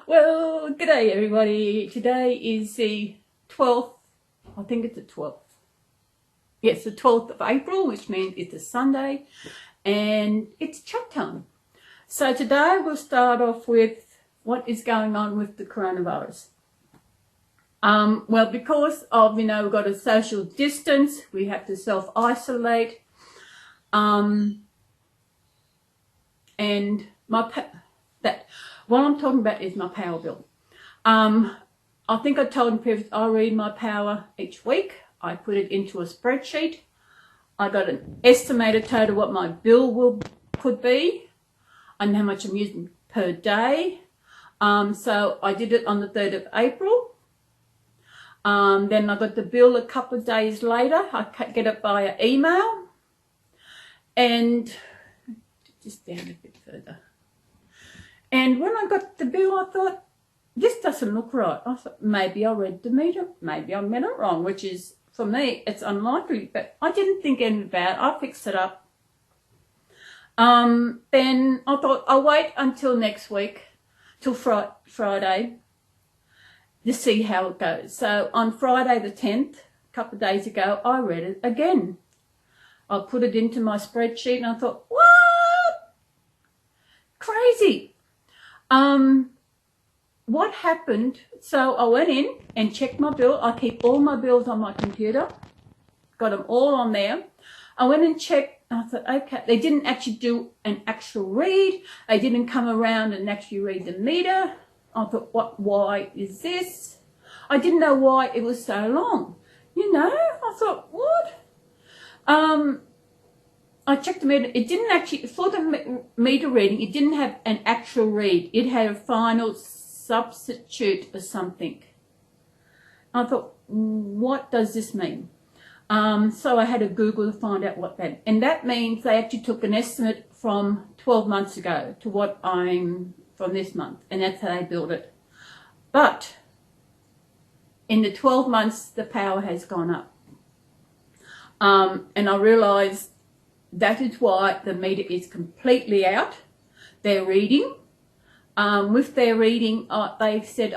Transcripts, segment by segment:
Well, g'day everybody. Today is the 12th, I think it's the 12th. Yes, the 12th of April, which means it's a Sunday, and it's chat time. So today we'll start off with what is going on with the coronavirus. Well, because of, we've got a social distance, we have to self-isolate, and what I'm talking about is my power bill. I think I told you previously, I read my power each week. I put it into a spreadsheet. I got an estimated total what my bill could be and how much I'm using per day. So I did it on the 3rd of April. Then I got the bill a couple of days later. I get it via email. And just down a bit further. And when I got the bill, I thought, this doesn't look right. I thought, maybe I read the meter. Maybe I meant it wrong, which is, for me, it's unlikely. But I didn't think anything about it. I fixed it up. Then I thought, I'll wait until next week, till Friday, to see how it goes. So on Friday the 10th, a couple of days ago, I read it again. I put it into my spreadsheet and I thought, what? Crazy. What happened, so I went in and checked my bill. I keep all my bills on my computer, got them all on there. I went and checked, I thought, okay, they didn't actually do an actual read. They didn't come around and actually read the meter. I thought, why is this? I didn't know why it was so long. I thought, what? I checked the meter. It didn't actually, for the meter reading, it didn't have an actual read. It had a final substitute or something. I thought, what does this mean? So I had to Google to find out what that, and that means they actually took an estimate from 12 months ago to what I'm from this month, and that's how they built it. But in the 12 months, the power has gone up. And I realised that is why the meter is completely out. Their reading, with their reading, they said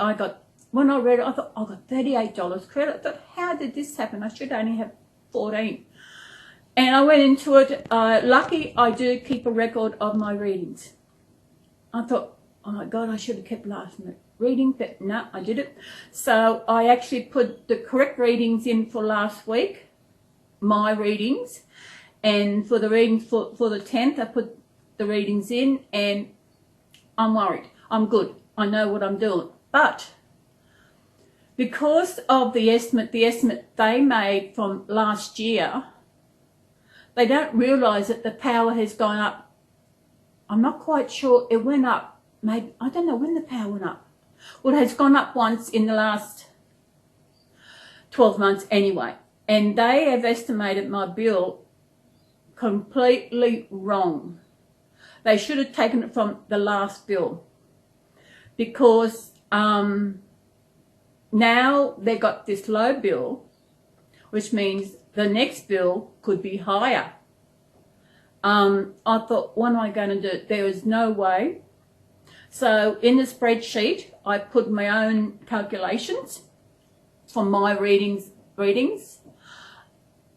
when I read it, I thought, I got $38 credit. I thought, how did this happen? I should only have 14. And I went into it. Lucky I do keep a record of my readings. I thought, oh my God, I should have kept last minute reading, but no, I did it. So I actually put the correct readings in for last week, my readings. And for the readings for the 10th, I put the readings in, and I'm worried. I'm good. I know what I'm doing. But because of the estimate they made from last year, they don't realise that the power has gone up. I'm not quite sure. It went up. Maybe, I don't know when the power went up. Well, it has gone up once in the last 12 months anyway. And they have estimated my bill completely wrong. They should have taken it from the last bill, because now they got this low bill, which means the next bill could be higher. I thought, what am I going to do? There is no way. So in the spreadsheet, I put my own calculations from my readings,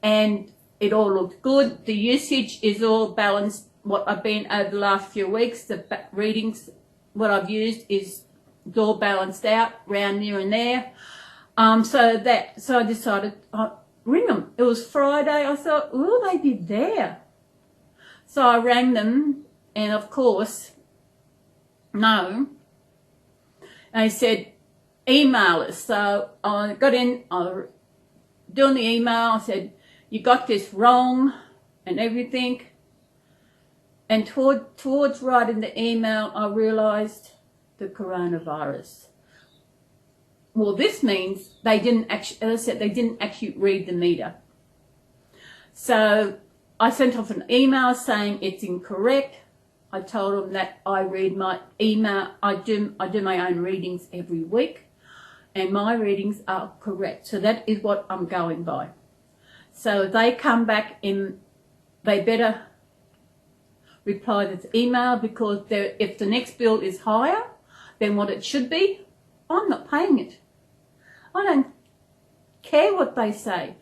and it all looked good. The usage is all balanced. What I've been over the last few weeks, the readings, what I've used is all balanced out, round here and there. So I decided I'd ring them. It was Friday. I thought, will they be there? So I rang them, and of course, no. And they said, email us. So I got in, I was doing the email. I said, you got this wrong and everything. And towards writing the email, I realised the coronavirus. Well, this means they didn't actually, as I said, they didn't actually read the meter. So I sent off an email saying it's incorrect. I told them that I read my email. I do my own readings every week, and my readings are correct. So that is what I'm going by. So they come back in they better reply this email, because if the next bill is higher than what it should be, I'm not paying it. I don't care what they say.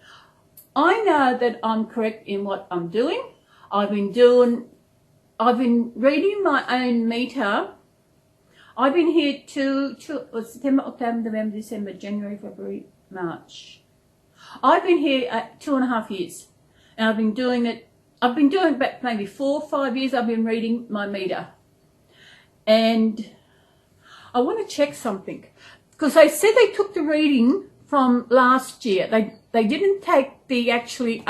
I know that I'm correct in what I'm doing. I've been reading my own meter. I've been here September, October, November, December, January, February, March. I've been here 2.5 years, and I've been doing it back maybe 4 or 5 years. I've been reading my meter, and I want to check something, because they said they took the reading from last year. They didn't take the actually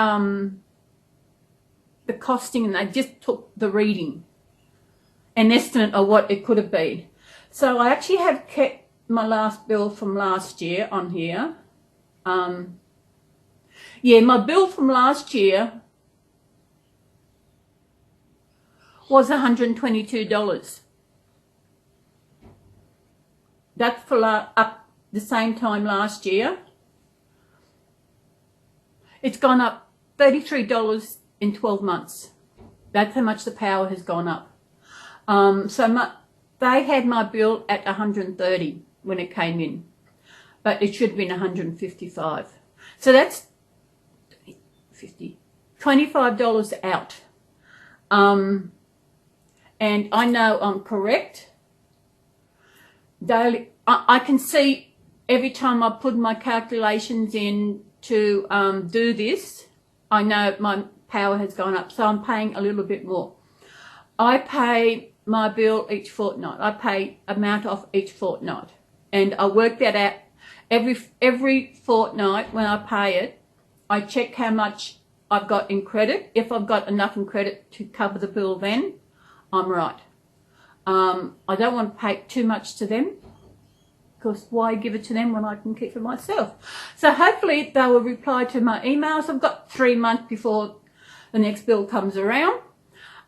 the costing, and they just took the reading, an estimate of what it could have been. So I actually have kept my last bill from last year on here. Yeah, my bill from last year was $122. That's for up the same time last year. It's gone up $33 in 12 months. That's how much the power has gone up. They had my bill at $130 when it came in, but it should have been $155. So that's $25 out. And I know I'm correct. Daily, I can see every time I put my calculations in to do this, I know my power has gone up, so I'm paying a little bit more. I pay my bill each fortnight. I pay amount off each fortnight, and I work that out every fortnight. When I pay it, I check how much I've got in credit. If I've got enough in credit to cover the bill, then I'm right. I don't want to pay too much to them, because why give it to them when I can keep it myself? So hopefully they will reply to my emails. I've got 3 months before the next bill comes around.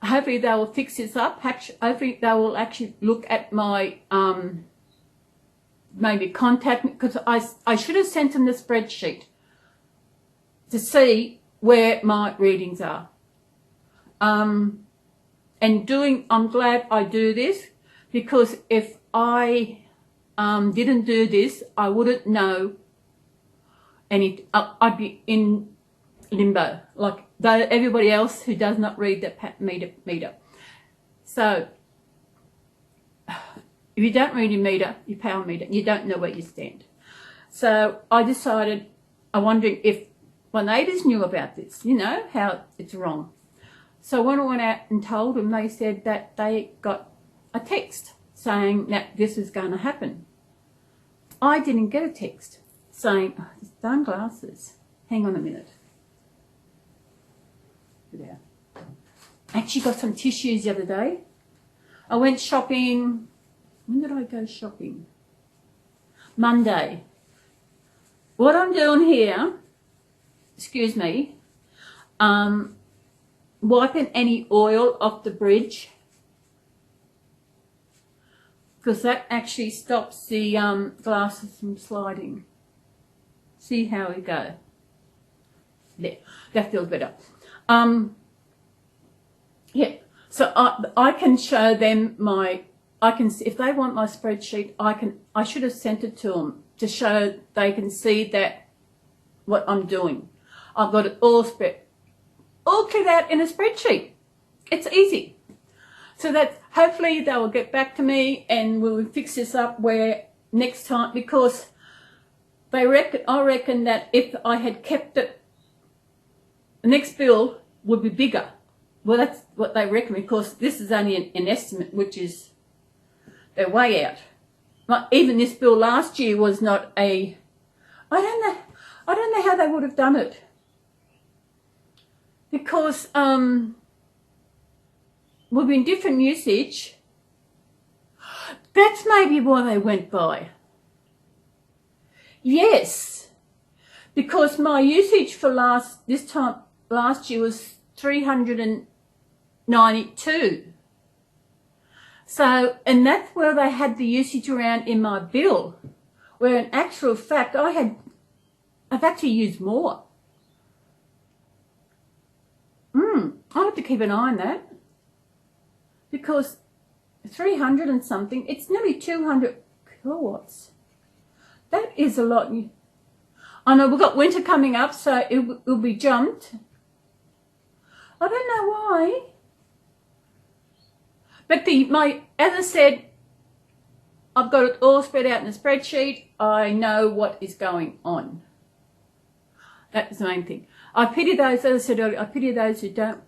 Hopefully they will fix this up. Hopefully they will actually look at my, maybe contact me, because I should have sent them the spreadsheet to see where my readings are. I'm glad I do this, because if I didn't do this, I wouldn't know anything. I'd be in limbo, like everybody else who does not read the meter. So if you don't read your meter, your power meter, you don't know where you stand. So I decided, I'm wondering if my neighbours knew about this, you know, how it's wrong. So when I went out and told them, they said that they got a text saying that this is going to happen. I didn't get a text saying, oh, these darn glasses. Hang on a minute. Yeah. Actually got some tissues the other day. I went shopping. When did I go shopping? Monday. What I'm doing here, excuse me, wiping any oil off the bridge, because that actually stops the glasses from sliding. See how we go. There, that feels better. Yeah, so I can show them if they want my spreadsheet, I should have sent it to them to show they can see that what I'm doing. I've got it all cleared out in a spreadsheet. It's easy. So that hopefully they will get back to me and we'll fix this up where next time, because I reckon that if I had kept it, the next bill would be bigger. Well, that's what they reckon, because this is only an estimate, which is they're way out. Even this bill last year was not I don't know how they would have done it, because we've been different usage. That's maybe why they went by. Yes, because my usage for last year was 392. So, and that's where they had the usage around in my bill, where in actual fact I've actually used more. I'll have to keep an eye on that, because 300 and something, it's nearly 200 kilowatts. That is a lot. I know we've got winter coming up, so it will be jumped. I don't know why. But as I said, I've got it all spread out in a spreadsheet. I know what is going on. That's the main thing. I pity those, as I said earlier, I pity those who don't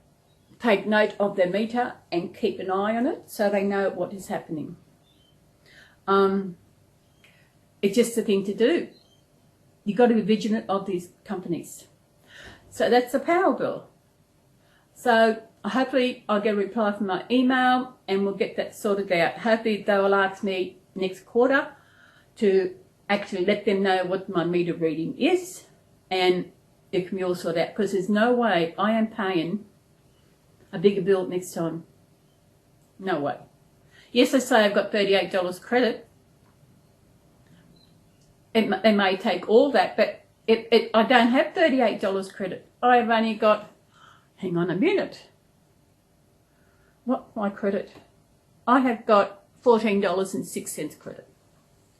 take note of their meter and keep an eye on it so they know what is happening. It's just a thing to do. You've got to be vigilant of these companies. So that's the power bill. So hopefully I'll get a reply from my email and we'll get that sorted out. Hopefully they will ask me next quarter to actually let them know what my meter reading is, and it can be all sorted out, because there's no way I am paying a bigger bill next time. No way. Yes, I say I've got $38 credit. They may take all that, but I don't have $38 credit. I've only got, hang on a minute. What's my credit? I have got $14.06 credit.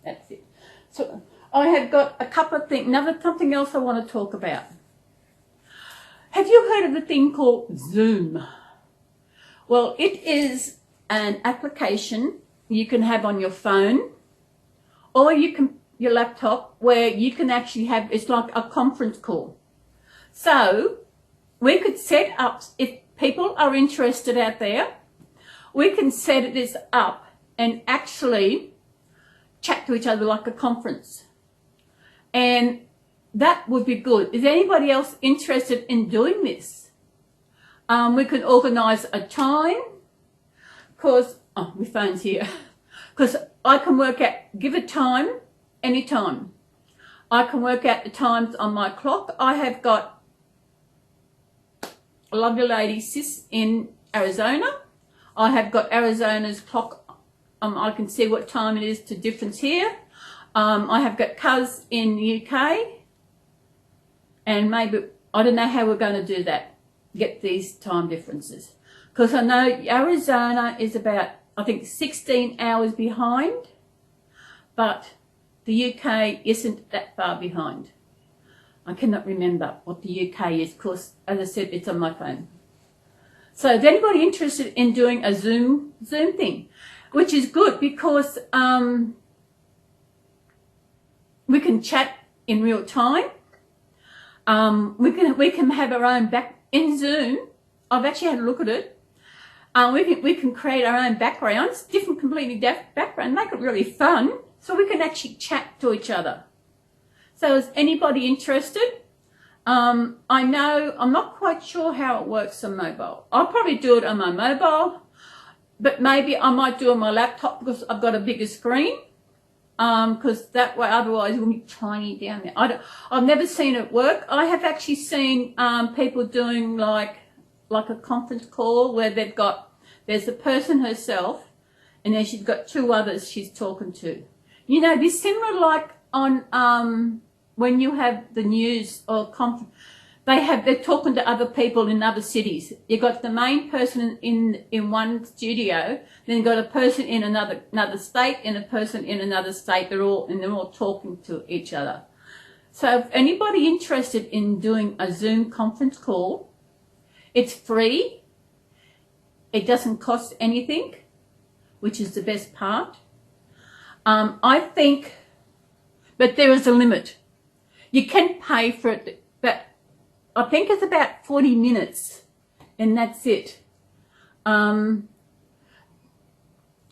That's it. So I have got a couple of things, something else I want to talk about. Have you heard of a thing called Zoom? Well, it is an application you can have on your phone, or your laptop, where you can actually have, it's like a conference call. So we could set up, if people are interested out there, we can set this up and actually chat to each other like a conference. And that would be good. Is anybody else interested in doing this? We can organise a time, because, oh, my phone's here, because I can work out, give a time, anytime. I can work out the times on my clock. I have got a lovely lady, Sis, in Arizona. I have got Arizona's clock. I can see what time it is to difference here. I have got Cuz in the UK. And maybe, I don't know how we're going to do that, get these time differences. Because I know Arizona is about, I think, 16 hours behind. But the UK isn't that far behind. I cannot remember what the UK is, because, as I said, it's on my phone. So is anybody interested in doing a Zoom thing? Which is good, because we can chat in real time. We can have our own in Zoom. I've actually had a look at it. We can create our own backgrounds, completely different background, make it really fun. So we can actually chat to each other. So is anybody interested? I know, I'm not quite sure how it works on mobile. I'll probably do it on my mobile, but maybe I might do it on my laptop, because I've got a bigger screen. Because that way, otherwise it will be tiny down there. I've never seen it work. I have actually seen people doing like a conference call where there's the person herself, and then she's got two others she's talking to. You know, this similar like on when you have the news or conference, they're talking to other people in other cities. You've got the main person in one studio, then you've got a person in another state and a person in another state. They're all talking to each other. So if anybody interested in doing a Zoom conference call, it's free. It doesn't cost anything, which is the best part. I think, but there is a limit. You can pay for it, but I think it's about 40 minutes, and that's it. You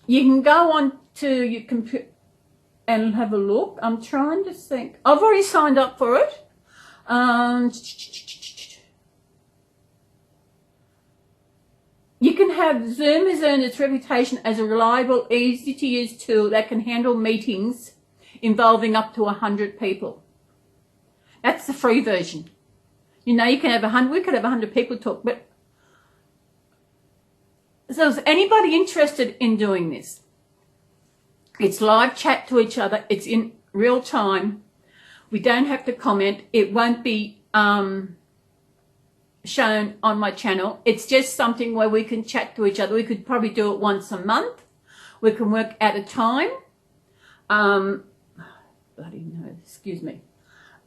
can go on to your computer and have a look. I'm trying to think. I've already signed up for it. You can have Zoom has earned its reputation as a reliable, easy-to-use tool that can handle meetings involving up to 100 people. That's the free version. You know, you can have 100. We could have 100 people talk, but so is anybody interested in doing this? It's live chat to each other. It's in real time. We don't have to comment. It won't be shown on my channel. It's just something where we can chat to each other. We could probably do it once a month. We can work at a time. Bloody no, excuse me.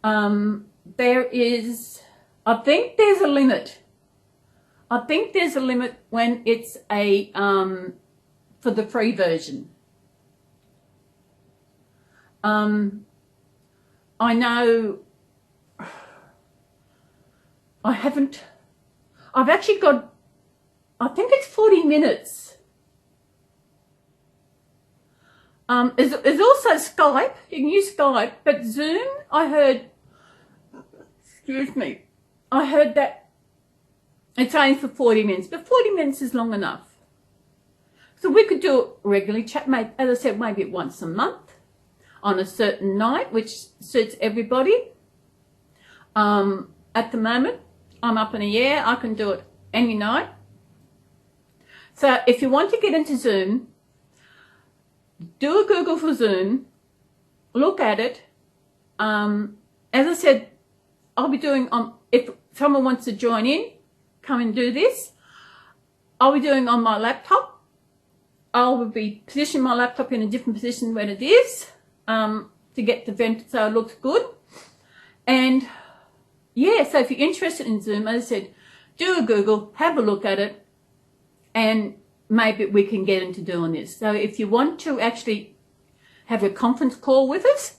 There is, I think there's a limit. I think there's a limit when it's a, for the free version. I know I've actually got, I think it's 40 minutes. There's also Skype. You can use Skype, but Zoom, I heard, excuse me, I heard that it's only for 40 minutes, but 40 minutes is long enough. So we could do it regularly, chat, as I said, maybe once a month on a certain night, which suits everybody. At the moment, I'm up in the air. I can do it any night. So if you want to get into Zoom, do a Google for Zoom, look at it. As I said, I'll be doing, if someone wants to join in, come and do this. I'll be doing on my laptop. I will be positioning my laptop in a different position when it is, to get the vent so it looks good. And yeah, so if you're interested in Zoom, as I said, do a Google, have a look at it, and maybe we can get into doing this. So if you want to actually have a conference call with us,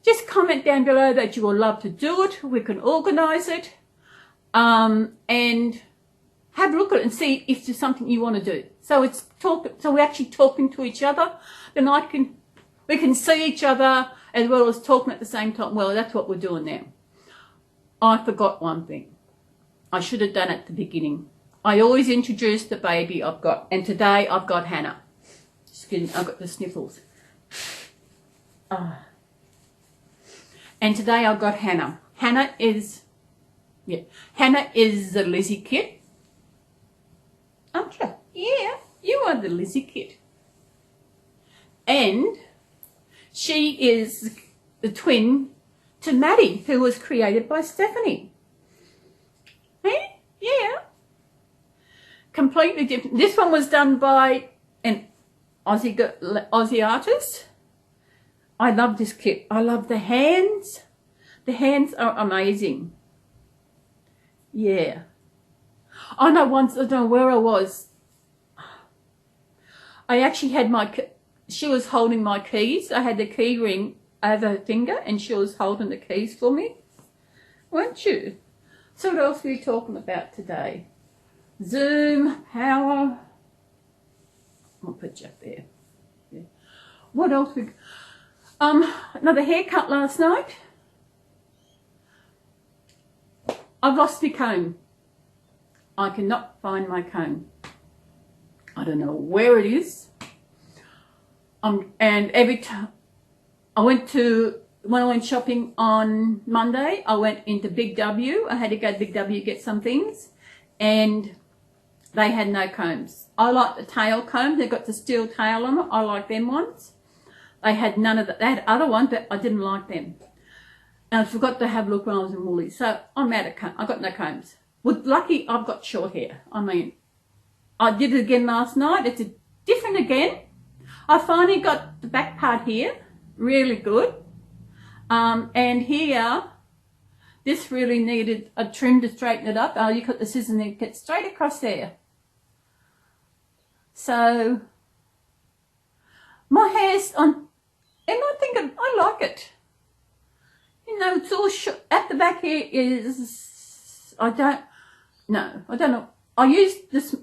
just comment down below that you would love to do it. We can organise it, and have a look at it and see if there's something you want to do. So so we're actually talking to each other. Then we can see each other as well as talking at the same time. Well, that's what we're doing now. I forgot one thing. I should have done it at the beginning. I always introduce the baby I've got, and today I've got Hannah. Excuse me, I've got the sniffles. And today I've got Hannah. Hannah is the Lizzie kit. Aren't you? Yeah, you are the Lizzie kit. And she is the twin to Maddie, who was created by Stephanie. Eh? Yeah. Completely different. This one was done by an Aussie artist. I love this kit. I love the hands. The hands are amazing. Yeah. I know once, I don't know where I was. I actually had she was holding my keys. I had the key ring over her finger and she was holding the keys for me. Weren't you? So what else are we talking about today? Zoom, power. I'll put you up there. Yeah. What else we... another haircut last night. I've lost my comb. I cannot find my comb. I don't know where it is. And every time when I went shopping on Monday, I went into Big W. I had to go to Big W to get some things, and they had no combs. I like the tail comb. They've got the steel tail on it. I like them ones. They had none of that. They had other ones, but I didn't like them. And I forgot to have a look when I was in Woolies. So I'm out of comb. I got no combs. Well, lucky I've got short hair. I mean, I did it again last night. It's different again. I finally got the back part here, really good. And here, this really needed a trim to straighten it up. Oh, you cut the scissors and it gets straight across there. So, my hair's on, and I think I like it. You know, it's all at the back here is, I don't know. I used this,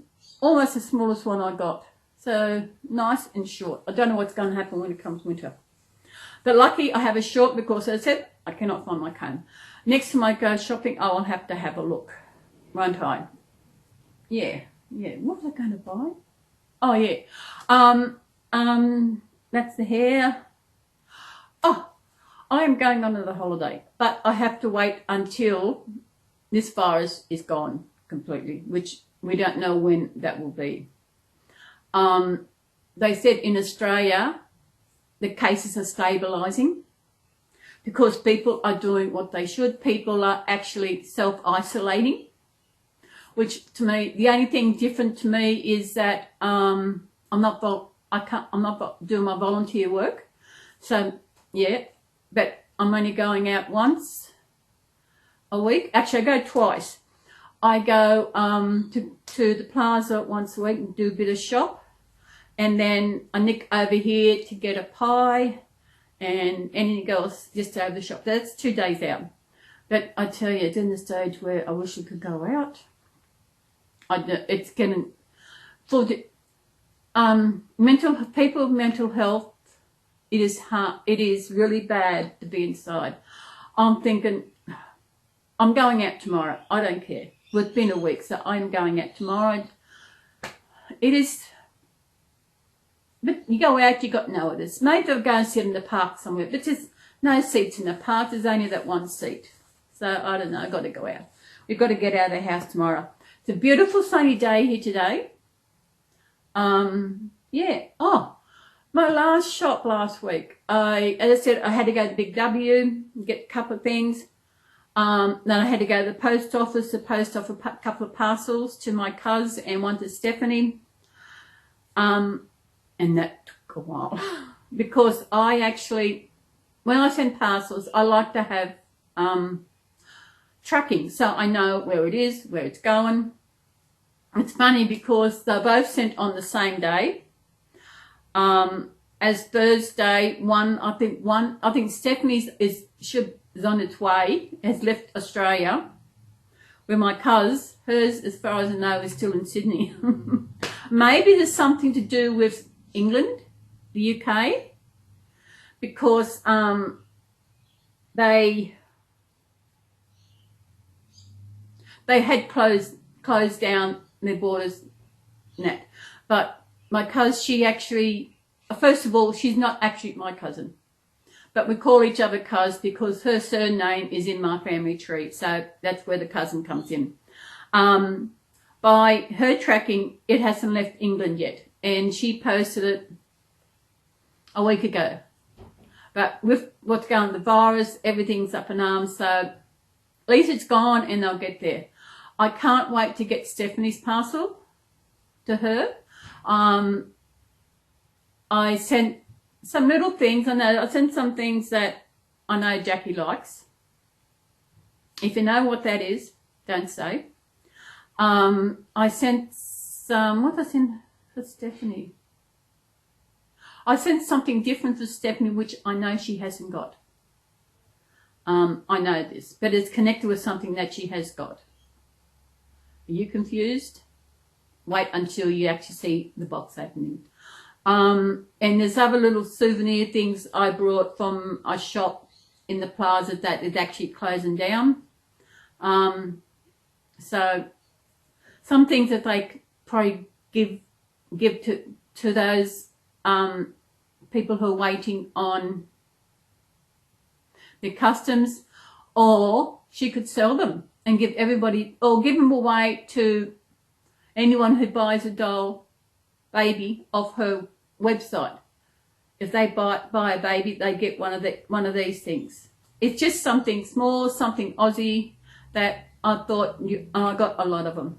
almost the smallest one I got. So, nice and short. I don't know what's going to happen when it comes winter. But lucky I have a short because, as I said, I cannot find my comb. Next time I go shopping, I will have to have a look. Won't I? Yeah. What was I going to buy? Oh, yeah. That's the hair. Oh, I am going on another holiday. But I have to wait until this virus is gone completely, which we don't know when that will be. They said in Australia, the cases are stabilising because people are doing what they should. People are actually self-isolating. which to me, the only thing different to me is that I'm not doing my volunteer work. So yeah, but I'm only going out once a week. Actually, I go twice. I go to the plaza once a week and do a bit of shop, and then I nick over here to get a pie and anything else just over the shop. That's 2 days out. But I tell you, it's in the stage where I wish I could go out. It's getting for the mental health. It is hard. It is really bad to be inside. I'm thinking, I'm going out tomorrow. I don't care. It's been a week, so I'm going out tomorrow. It is, but you go out, you got no others. Maybe I'll go and sit in the park somewhere, but there's no seats in the park. There's only that one seat. So I don't know. I've got to go out. We've got to get out of the house tomorrow. It's a beautiful sunny day here today. Yeah. Oh, my last shop last week. As I said, I had to go to the Big W, get a couple of things. Then I had to go to the post office a couple of parcels to my cuz and one to Stephanie. And that took a while because I actually, when I send parcels, I like to have tracking so I know where it is, where it's going. It's funny because they're both sent on the same day. As Thursday, I think Stephanie's is on its way, has left Australia, where my cuz, hers, as far as I know, is still in Sydney. Maybe there's something to do with England, the UK, because they had closed down their borders and that. But my cuz, she actually, first of all, she's not actually my cousin. But we call each other cuz because her surname is in my family tree. So that's where the cousin comes in. By her tracking, it hasn't left England yet. And she posted it a week ago. But with what's going on, the virus, everything's up in arms. So at least it's gone and they'll get there. I can't wait to get Stephanie's parcel to her. I sent some little things. I sent some things that I know Jackie likes. If you know what that is, don't say. I sent some, what did I send for Stephanie? I sent something different for Stephanie, which I know she hasn't got. I know this, but it's connected with something that she has got. Are you confused? Wait until you actually see the box opening. And there's other little souvenir things I brought from a shop in the plaza that is actually closing down. So some things that they probably give to those people who are waiting on their customs, or she could sell them and give everybody, or give them away to anyone who buys a doll baby off her website. If they buy a baby, they get one of these things. It's just something small, something Aussie that I thought I got a lot of them.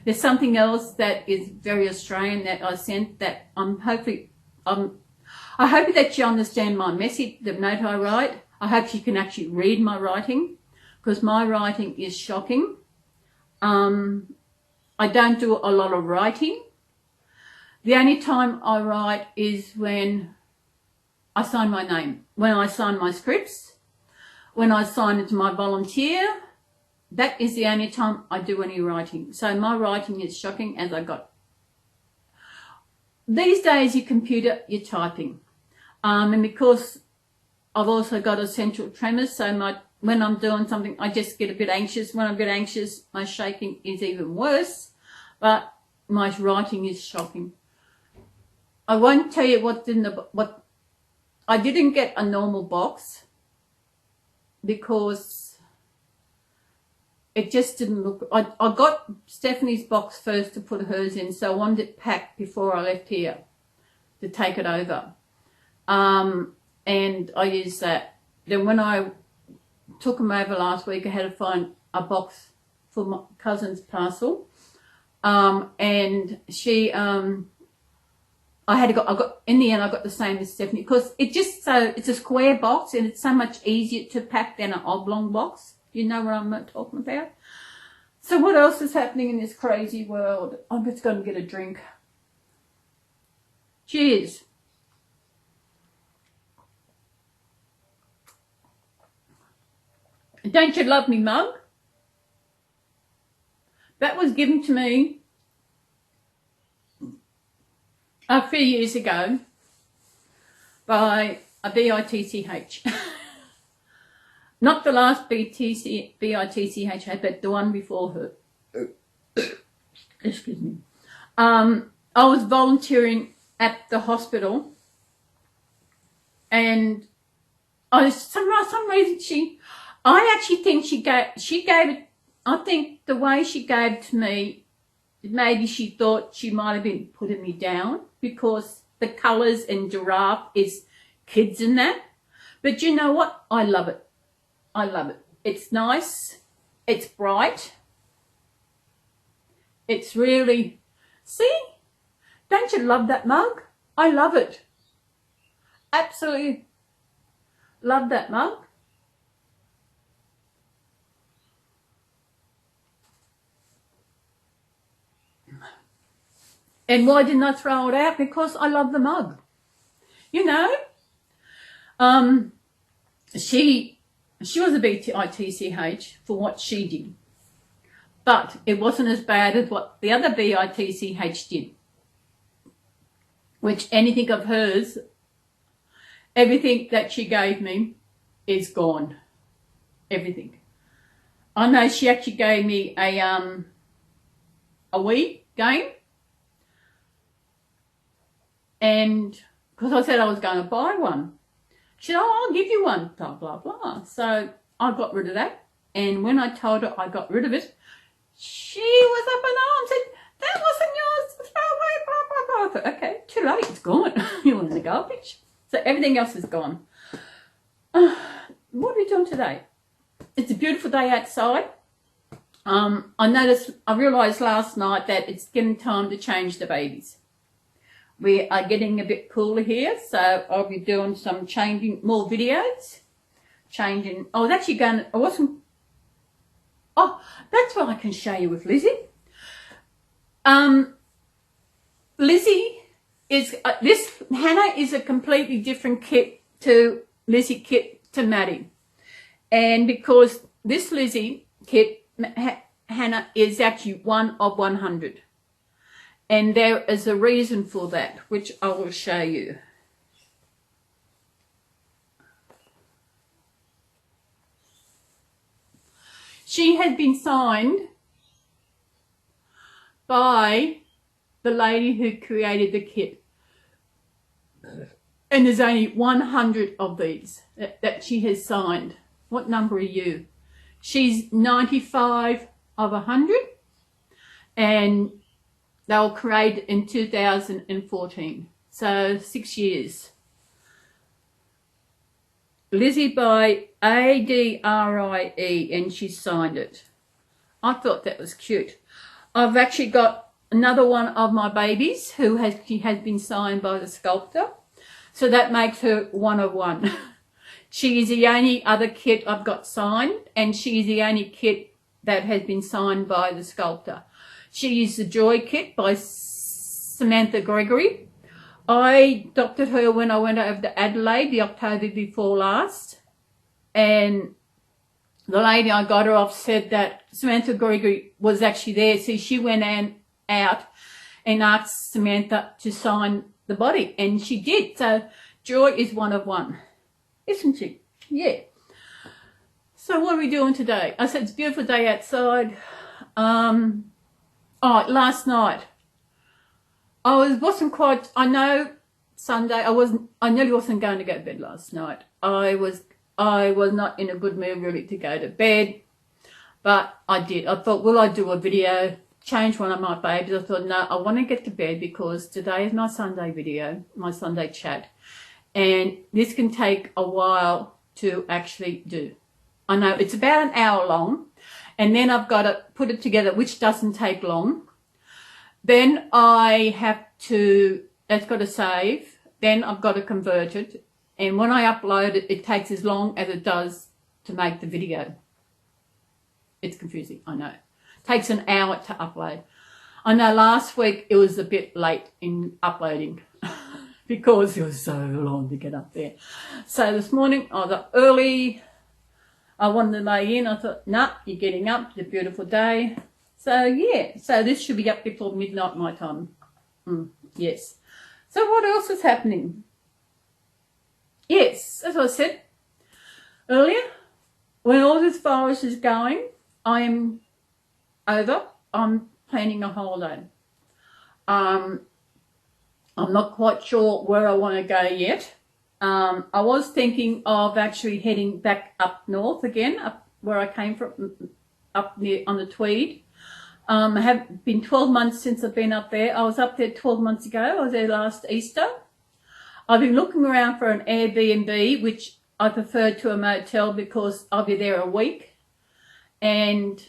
There's something else that is very Australian that I sent that I hope that you understand my message, the note I write. I hope you can actually read my writing, because my writing is shocking. I don't do a lot of writing. The only time I write is when I sign my name, when I sign my scripts, when I sign it to my volunteer. That is the only time I do any writing. So my writing is shocking as I got. These days, your computer, you're typing. And because I've also got essential tremors, so when I'm doing something, I just get a bit anxious. When I get anxious, my shaking is even worse. But my writing is shocking. I won't tell you what's in what. I didn't get a normal box because it just didn't look. I got Stephanie's box first to put hers in, so I wanted it packed before I left here to take it over. And I used that. Then when I took them over last week, I had to find a box for my cousin's parcel. And she, I got, in the end, I got the same as Stephanie, because it's a square box and it's so much easier to pack than an oblong box. You know what I'm talking about? So what else is happening in this crazy world? I'm just going to get a drink. Cheers. Don't you love me mug? That was given to me a few years ago by a BITCH. Not the last BITCH had, but the one before her. Excuse me. I was volunteering at the hospital, and some reason I actually think she gave it. I think the way she gave it to me, maybe she thought she might have been putting me down because the colours and giraffe is kids in that. But you know what? I love it. I love it. It's nice. It's bright. It's really, see? Don't you love that mug? I love it. Absolutely love that mug. And why didn't I throw it out? Because I love the mug. You know, she was a BITCH for what she did. But it wasn't as bad as what the other BITCH did. Which anything of hers, everything that she gave me is gone. Everything. I know she actually gave me a Wii game. And because I said I was going to buy one. She said, oh, I'll give you one, blah, blah, blah. So I got rid of that. And when I told her I got rid of it, she was up in arms and said, that wasn't yours, throw away, blah, blah, blah. I thought, okay, too late, it's gone. You're in the garbage. So everything else is gone. What are we doing today? It's a beautiful day outside. I realised last night that it's getting time to change the babies. We are getting a bit cooler here, so I'll be doing some more videos. I was actually going, that's what I can show you with Lizzie. Lizzie is, Hannah is a completely different kit to Lizzie kit to Maddie. And because this Lizzie kit, Hannah, is actually 1 of 100. And there is a reason for that, which I will show you. She had been signed by the lady who created the kit. And there's only 100 of these that she has signed. What number are you? She's 95 of 100. And they were created in 2014, so 6 years. Lizzie by ADRIE, and she signed it. I thought that was cute. I've actually got another one of my babies who has been signed by the sculptor, so that makes her 1 of 1. She is the only other kit I've got signed, and she is the only kit that has been signed by the sculptor. She is the Joy Kit by Samantha Gregory. I adopted her when I went over to Adelaide the October before last. And the lady I got her off said that Samantha Gregory was actually there. So she went out and asked Samantha to sign the body. And she did. So Joy is 1 of 1. Isn't she? Yeah. So what are we doing today? I said it's a beautiful day outside. Last night, I know Sunday, I nearly wasn't going to go to bed last night. I was not in a good mood really to go to bed, but I did. I thought, will I do a video, change one of my babies? I thought, no, I want to get to bed because today is my Sunday video, my Sunday chat, and this can take a while to actually do. I know it's about an hour long. and then I've got to put it together, which doesn't take long. Then I have to, that's got to save. Then I've got to convert it. And when I upload it, it takes as long as it does to make the video. It's confusing, I know. It takes an hour to upload. I know last week it was a bit late in uploading because it was so long to get up there. So this morning I was up early. I wanted to lay in. I thought, nah, you're getting up. It's a beautiful day. So yeah, so this should be up before midnight my time. Yes. So what else is happening? Yes, as I said earlier, when all this virus is going, I am over. I'm planning a holiday. I'm not quite sure where I want to go yet. I was thinking of actually heading back up north again, up where I came from, up near on the Tweed. I have been 12 months since I've been up there. I was up there 12 months ago. I was there last Easter. I've been looking around for an Airbnb, which I prefer to a motel because I'll be there a week. And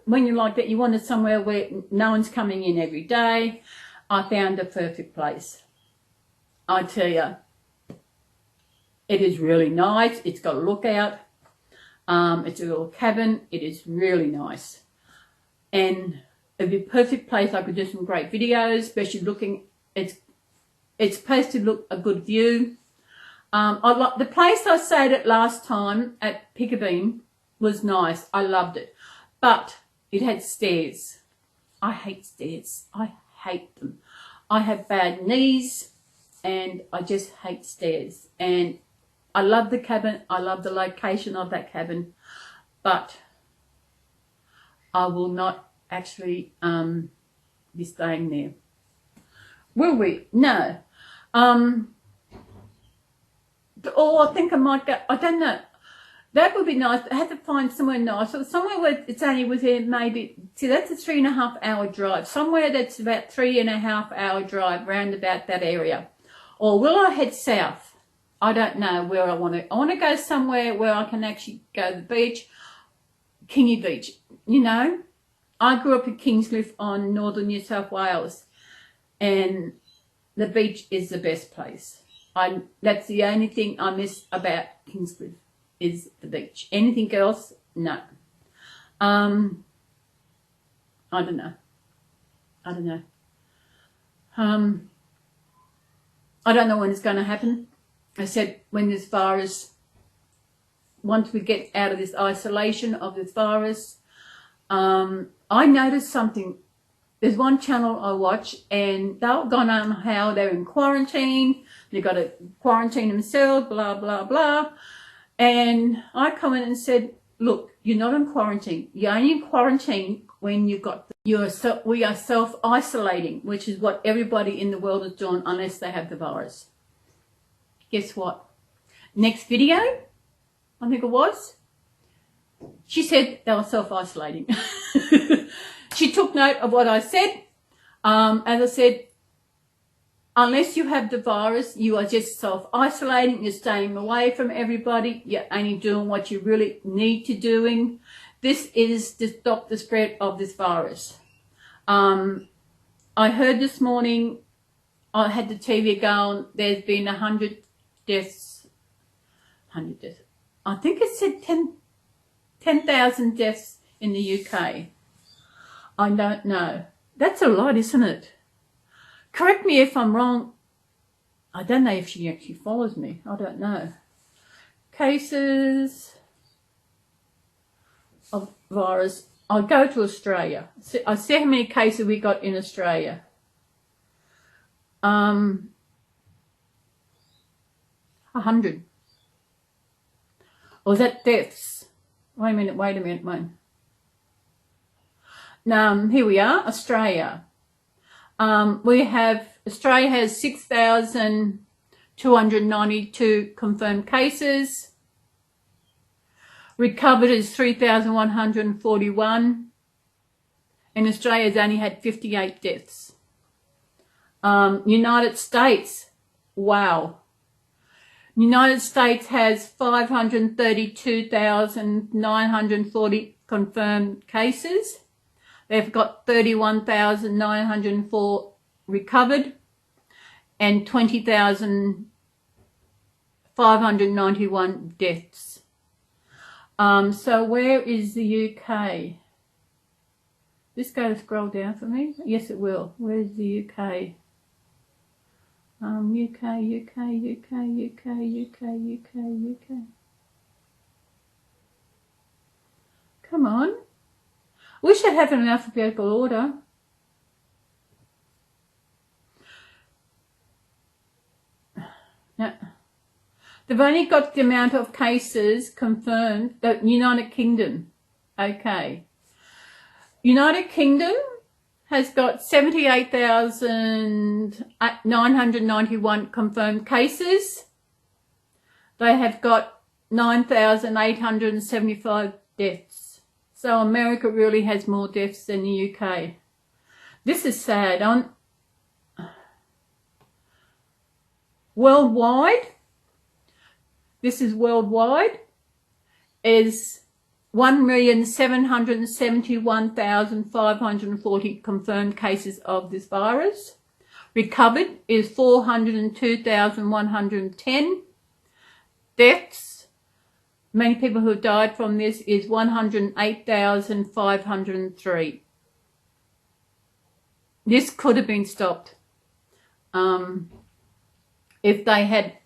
when you're like that, you wanted somewhere where no one's coming in every day. I found a perfect place. I tell you, it is really nice. It's got a lookout. It's a little cabin. It is really nice. And it'd be a perfect place. I could do some great videos, especially looking. It's supposed to look a good view. I like the place I stayed at last time at Pickerbean was nice. I loved it, but it had stairs. I hate stairs. I hate them. I have bad knees, and I just hate stairs. And I love the cabin. I love the location of that cabin, but I will not actually be staying there. Will we? No. Or I think I might go, I don't know. That would be nice. I had to find somewhere nice. So somewhere where it's only within maybe, see, that's a 3.5 hour drive. Somewhere that's about 3.5 hour drive round about that area. Or will I head south? I don't know where I want to. I want to go somewhere where I can actually go to the beach. Kingy Beach, you know. I grew up in Kingscliff on northern New South Wales. And the beach is the best place. That's the only thing I miss about Kingscliff is the beach. Anything else, no. I don't know. I don't know. I don't know when it's going to happen. I said when this virus, once we get out of this isolation of this virus, I noticed something. There's one channel I watch and they've gone on how they're in quarantine. They've got to quarantine themselves, blah, blah, blah. And I commented and said, look, you're not in quarantine. You're only in quarantine when you've got, we are self-isolating, which is what everybody in the world is doing unless they have the virus. Guess what? Next video, I think it was, she said they were self-isolating. She took note of what I said. As I said, unless you have the virus, you are just self-isolating. You're staying away from everybody. You're only doing what you really need to doing. This is to stop the spread of this virus. I heard this morning, I had the TV going, there's been 100 deaths. 100 deaths. I think it said 10,000 deaths in the UK. I don't know. That's a lot, isn't it? Correct me if I'm wrong. I don't know if she actually follows me. I don't know. Cases of virus. I'll go to Australia. I see how many cases we got in Australia. 100. Or was that deaths? Wait a minute, man. Here we are, Australia. Australia has 6,292 confirmed cases. Recovered is 3,141. And Australia's only had 58 deaths. United States, wow. United States has 532,940 confirmed cases. They've got 31,904 recovered and 20,591 deaths. So where is the UK? This going to scroll down for me? Yes, it will. Where's the UK? UK. Come on. We should have it in alphabetical order. No. They've only got the amount of cases confirmed. The United Kingdom. Okay. United Kingdom has got 78,991 confirmed cases. They have got 9,875 deaths. So America really has more deaths than the UK. This is sad. Worldwide, this is worldwide, is 1,771,540 confirmed cases of this virus. Recovered is 402,110. Deaths, many people who died from this, is 108,503. This could have been stopped if they had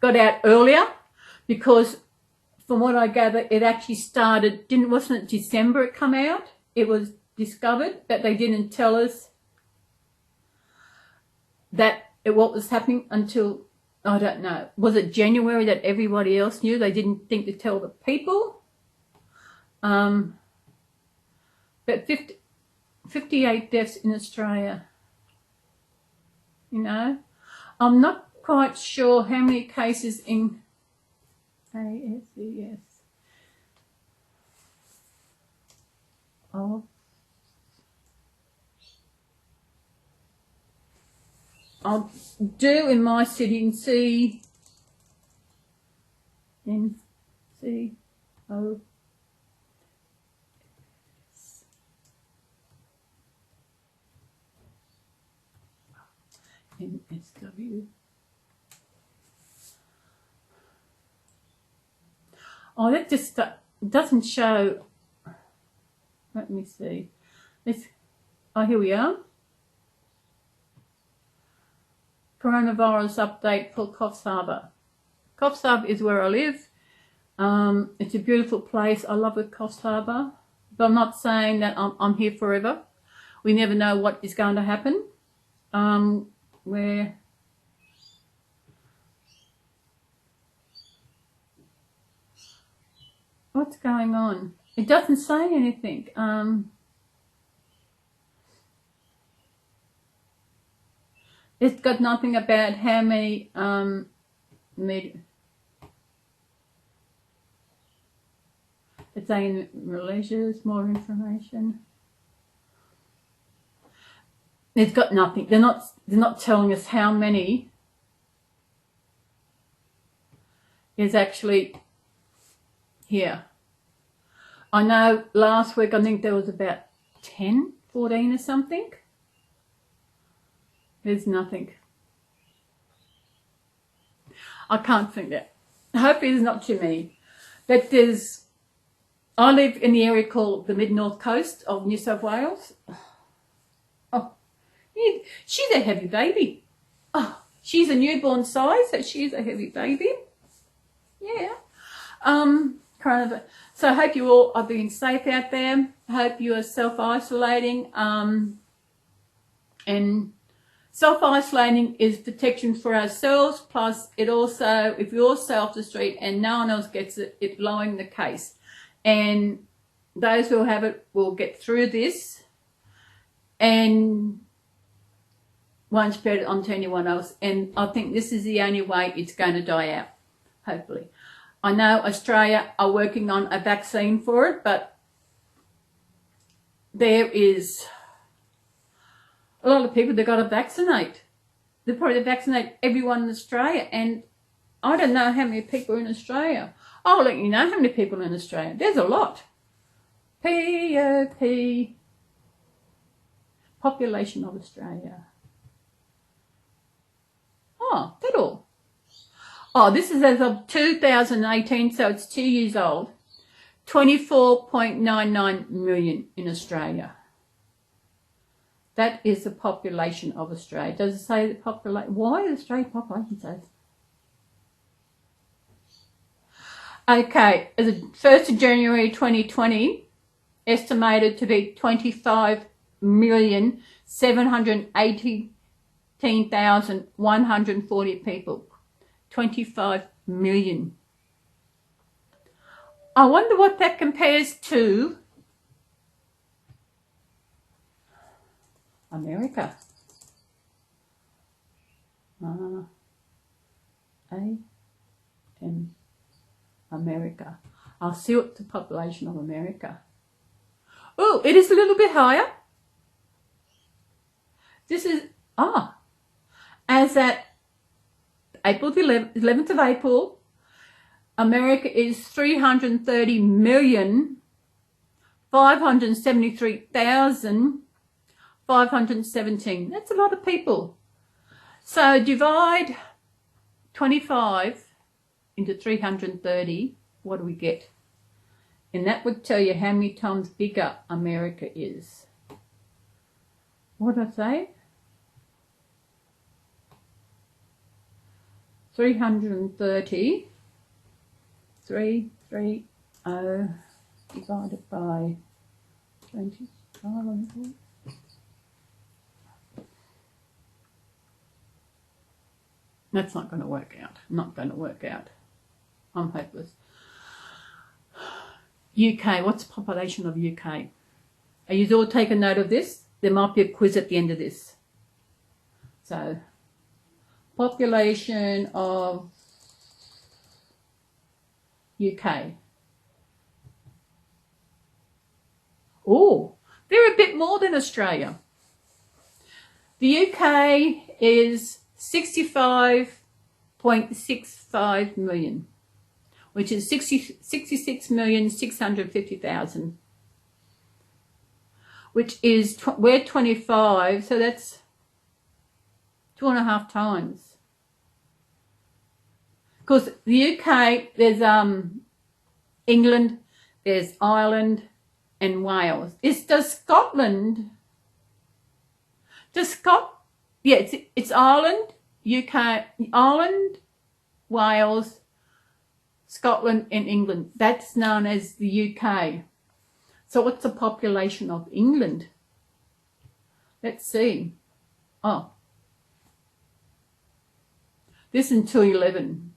got out earlier, because from what I gather, it actually started, wasn't it December it come out? It was discovered, but they didn't tell us what was happening until, I don't know, was it January that everybody else knew? They didn't think to tell the people. But 58 deaths in Australia. You know, I'm not quite sure how many cases in ASES. I'll do in my city and see. NCO. NSW. Oh, that just doesn't show. Let me see. Here we are. Coronavirus update for Coffs Harbour. Coffs Harbour is where I live. It's a beautiful place. I love it, Coffs Harbour. But I'm not saying that I'm here forever. We never know what is going to happen. What's going on? It doesn't say anything. It's got nothing about how many it's saying Malaysia's more information. It's got nothing. They're not telling us how many is actually here. I know last week I think there was about 10, 14 or something. There's nothing. I can't think that. Hopefully there's not too many. But I live in the area called the Mid-North Coast of New South Wales. Oh, she's a heavy baby. Oh, she's a newborn size, so she's a heavy baby. Yeah. So I hope you all are being safe out there. I hope you are self-isolating. And self-isolating is protection for ourselves, plus it also, if you're off the street and no one else gets it, it's lowering the case. And those who have it will get through this and won't spread it onto anyone else. And I think this is the only way it's going to die out, hopefully. I know Australia are working on a vaccine for it, but there is a lot of people they've got to vaccinate. They've probably vaccinate everyone in Australia, and I don't know how many people are in Australia. I'll let you know how many people in Australia. There's a lot. POP, population of Australia. Oh, that all. Oh, this is as of 2018, so it's 2 years old. 24.99 million in Australia. That is the population of Australia. Does it say the population? Why is Australian population says? Okay, as of 1st of January 2020, estimated to be 25,718,140 people. 25 million. I wonder what that compares to America. America. I'll see what the population of America. Oh, it is a little bit higher. This is, as at April the 11th of April, America is 330,573,517. That's a lot of people. So divide 25 into 330, what do we get? And that would tell you how many times bigger America is. What did I say? 330, 330 divided by 25. That's not going to work out. Not going to work out. I'm hopeless. UK, what's the population of UK? Are you all taking note of this? There might be a quiz at the end of this. So, population of UK. Oh, they're a bit more than Australia. The UK is 65.65 million, which is 66,650,000, which is, we're 25, so that's 2.5 times. Because the UK, there's England, there's Ireland and Wales. Does Scotland, yeah, it's Ireland, UK, Ireland, Wales, Scotland and England. That's known as the UK. So what's the population of England? Let's see. Oh, this in 2011.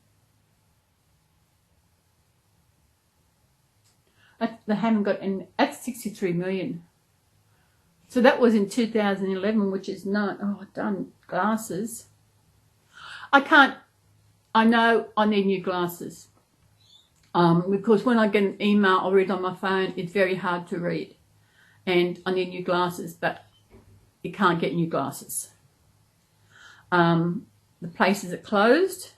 They haven't got, and that's 63 million. So that was in 2011, which is not, I've done glasses. I know I need new glasses. Because when I get an email or read on my phone, it's very hard to read. And I need new glasses, but you can't get new glasses. The places are closed.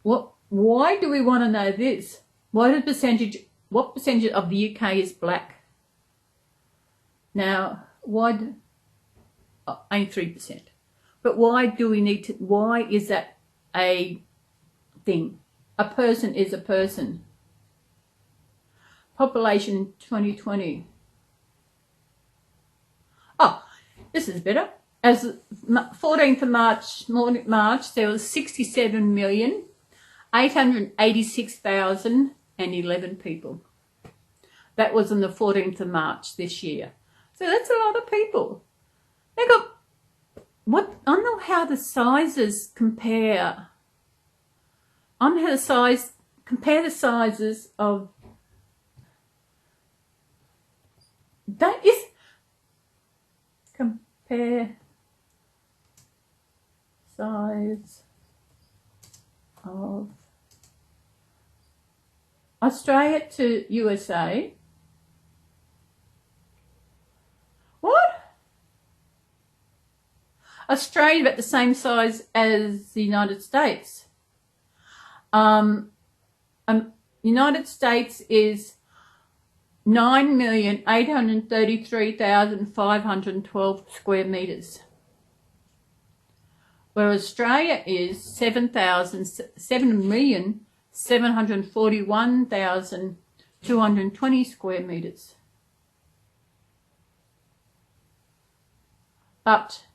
Why do we want to know this? What percentage of the UK is black? Now, only 3%. But why do we need to, why is that a thing? A person is a person. Population in 2020. Oh, this is better. As 14th of March, there was 67,886,011 people. That was on the 14th of March this year. So that's a lot of people. They got, I don't know how the sizes compare. I don't know how compare the sizes of, that is, compare size of Australia to USA. What? Australia about the same size as the United States. United States is 9,833,512 square meters, where Australia is 7,741,220 square meters. But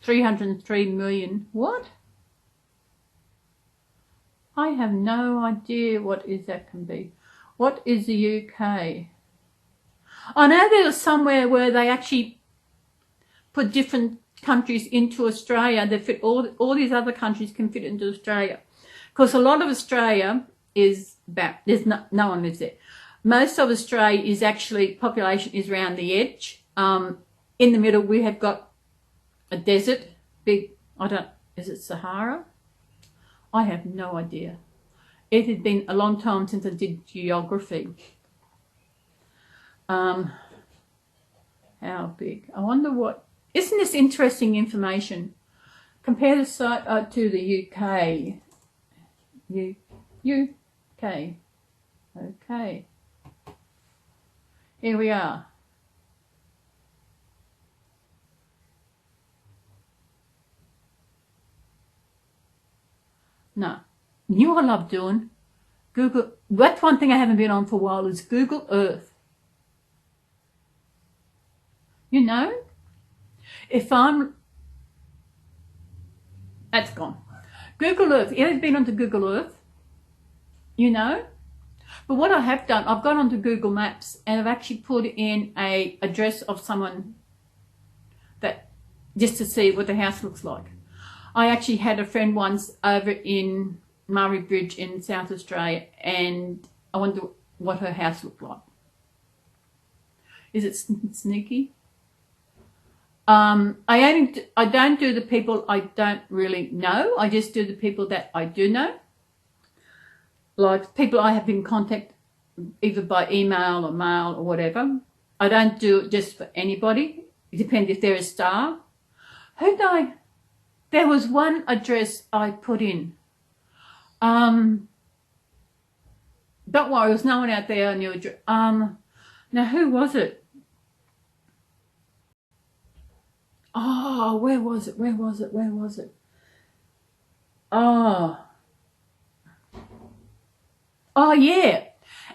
303 million, what? I have no idea what is that can be. What is the UK? I know there was somewhere where they actually put different countries into Australia. They fit all these other countries can fit into Australia. Because a lot of Australia is there's no one lives there. Most of Australia is actually, population is around the edge. In the middle we have got a desert, is it Sahara? I have no idea. It had been a long time since I did geography. How big? I wonder what, isn't this interesting information? Compare the site to the UK. UK. Okay. Here we are. No. You know what I love doing? Google. That's one thing I haven't been on for a while is Google Earth. You know? That's gone. Google Earth. You ever been onto Google Earth? You know? But what I have done, I've gone onto Google Maps and I've actually put in a address of someone that, just to see what the house looks like. I actually had a friend once over in Murray Bridge in South Australia, and I wonder what her house looked like. Is it sneaky? I don't do the people I don't really know. I just do the people that I do know. Like people I have in contact either by email or mail or whatever. I don't do it just for anybody. It depends if they're a star. There was one address I put in. Don't worry, there's no one out there on your address. Now who was it? Oh, where was it? Oh yeah,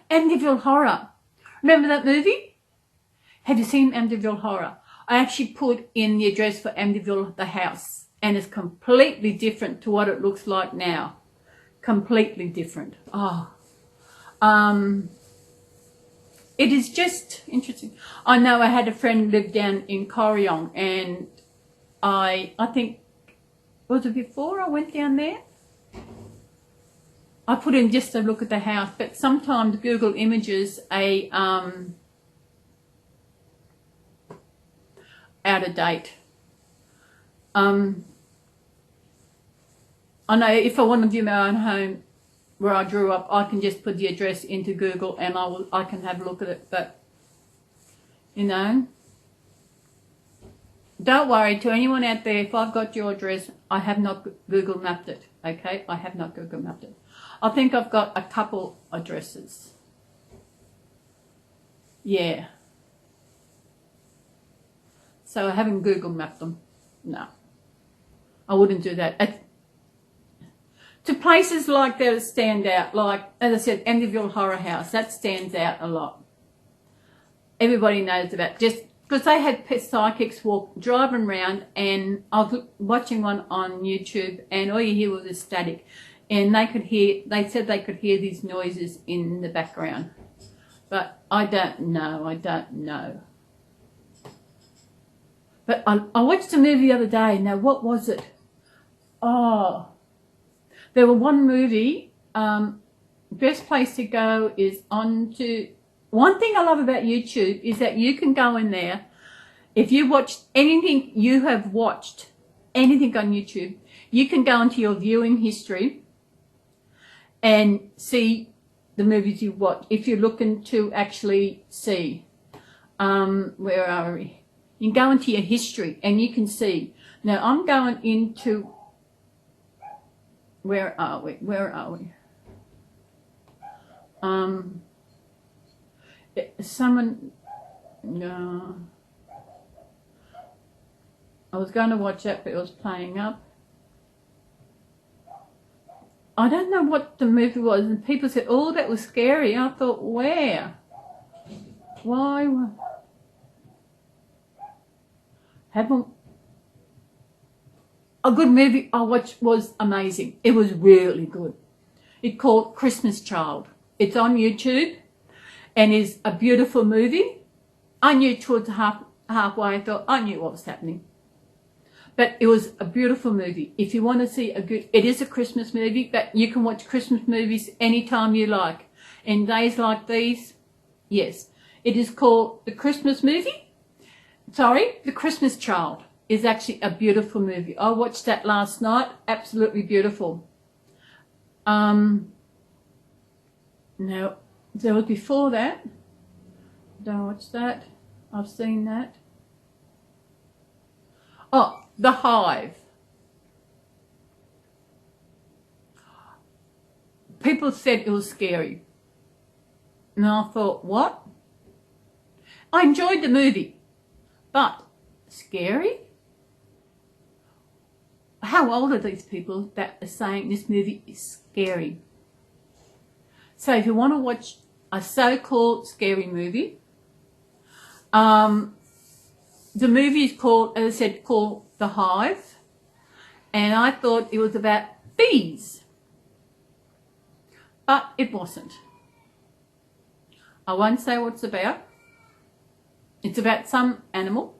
Amityville Horror. Remember that movie? Have you seen Amityville Horror? I actually put in the address for Amityville, the house. And it's completely different to what it looks like now. Completely different. It is just interesting. I know I had a friend live down in Corryong, and I think, was it before I went down there? I put in just to look at the house, but sometimes Google Images out of date. I know if I want to view my own home where I grew up, I can just put the address into Google and I can have a look at it. But, you know, don't worry, to anyone out there, if I've got your address, I have not Google mapped it, okay? I have not Google mapped it. I think I've got a couple addresses. Yeah. So I haven't Google mapped them. No. I wouldn't do that. To places like that stand out, like, as I said, Amityville Horror House, that stands out a lot. Everybody knows about, just because they had psychics driving around, and I was watching one on YouTube, and all you hear was the static, and they said they could hear these noises in the background. But I don't know. But I watched a movie the other day. Now, what was it? Oh, there were one movie. Best place to go is onto. One thing I love about YouTube is that you can go in there. If you watched anything, you have watched anything on YouTube, you can go into your viewing history and see the movies you watch. If you're looking to actually see, where are we? You can go into your history and you can see. Now I'm going into Where are we? Where are we? Someone, I was going to watch that, but it was playing up. I don't know what the movie was, and people said, oh, that was scary. I thought, where? Why? Haven't... A good movie I watched was amazing. It was really good. It's called Christmas Child. It's on YouTube and is a beautiful movie. I knew towards halfway, I thought I knew what was happening. But it was a beautiful movie. If you want to see a good, it is a Christmas movie, but you can watch Christmas movies anytime you like. In days like these, yes. It is called The Christmas Movie. Sorry, The Christmas Child is actually a beautiful movie. I watched that last night. Absolutely beautiful. No, there was before that. Don't watch that. I've seen that. Oh, The Hive. People said it was scary. And I thought, what? I enjoyed the movie, but scary? How old are these people that are saying this movie is scary? So if you want to watch a so-called scary movie, the movie is called, as I said, called The Hive, and I thought it was about bees, but it wasn't. I won't say what it's about. It's about some animal,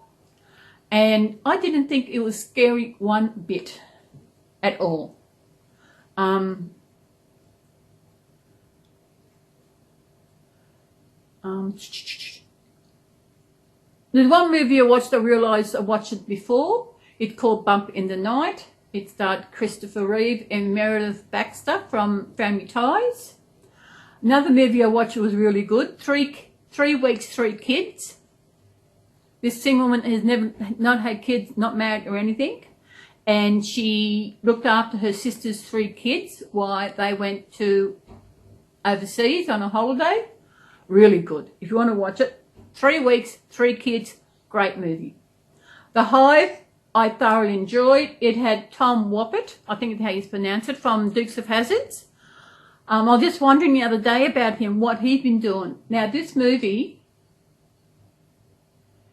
and I didn't think it was scary one bit at all. There's one movie I watched, I realised I watched it before. It's called Bump in the Night. It starred Christopher Reeve and Meredith Baxter from Family Ties. Another movie I watched was really good. 3 Weeks, 3 Kids. This single woman has not had kids, not married or anything. And she looked after her sister's 3 kids while they went to overseas on a holiday. Really good. If you want to watch it, 3 Weeks, 3 Kids, great movie. The Hive, I thoroughly enjoyed. It had Tom Woppert, I think it's how you pronounce it, from Dukes of Hazzards. I was just wondering the other day about him, what he's been doing. Now this movie,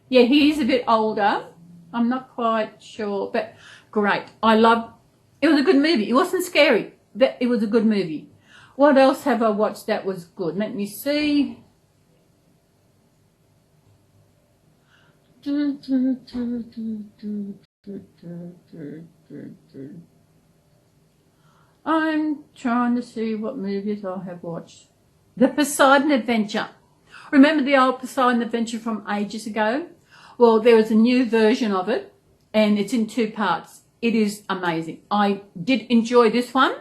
yeah, he's a bit older. I'm not quite sure, but great. It was a good movie. It wasn't scary, but it was a good movie. What else have I watched that was good? Let me see. I'm trying to see what movies I have watched. The Poseidon Adventure. Remember the old Poseidon Adventure from ages ago? Well, there is a new version of it, and it's in 2 parts. It is amazing. I did enjoy this one.